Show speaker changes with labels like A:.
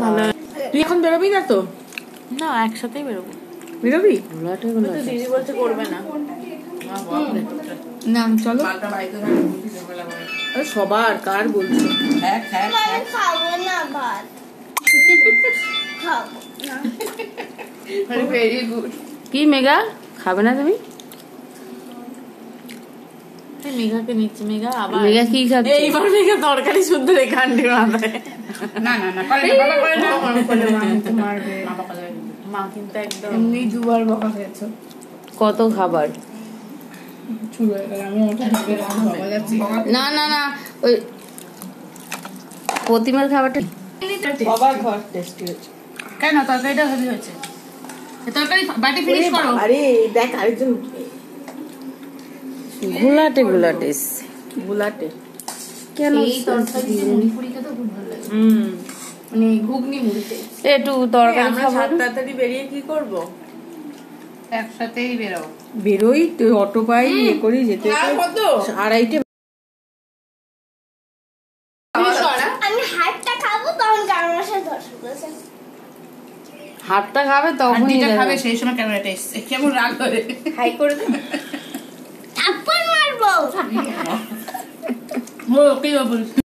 A: ভালো। তুই এখন বেরোবি না তো?
B: না, একসাথেই বেরোবো।
A: বেরোবি?
B: দিদি বলছে করবে না।
A: না চলো। সবার কার বলছো?
C: খাবো না ভাত। খাবো না।
A: Very good. কি মেঘা, খাবে না তুমি?
B: মেঘাকে নিচ্ছে। মেঘা আবার
A: মেঘা কি খাচ্ছে?
B: এইবার মেঘা তরকারি শুদ্ধ রেখে আনটি মাথায়।
A: না না না, মারবে।
B: মা কিন্তু একদম
A: এমনি দুবার বকা খেয়েছো। কত খাবার না না না, ওই প্রতিমার খাবারটা
B: সবার ঘর টেস্টি হয়েছে।
A: কেন তরকারিটা হেভি হয়েছে? তরকারি বাটি ফিনিশ করো।
B: আরে দেখ আরেকজন
A: ঘোলাটে ঘোলাটে ঘোলাটে কেন?
B: এই তরকারি মুড়ি ফুড়ি খেতে খুব ভালো লাগে। মানে ঘুগনি মুড়িতে
A: একটু তরকারি
B: আমরা
A: খাবো।
B: তাড়াতাড়ি বেরিয়ে কি করব?
A: একসাথেই বেরোই তো, অটো পাই ইয়ে করি যেতে আড়াইটে।
C: আমি হাতটা খাবো তখন ক্যামেরার সাথে দর্শক বলছে
A: হাতটা খাবে তখনই
D: খাবে, সেই সময় ক্যামেরাটা এসছে, কেমন রাগ করে
B: হাই করে দে।
C: থাপ্পড় মারবো।
D: ও কি বলছে।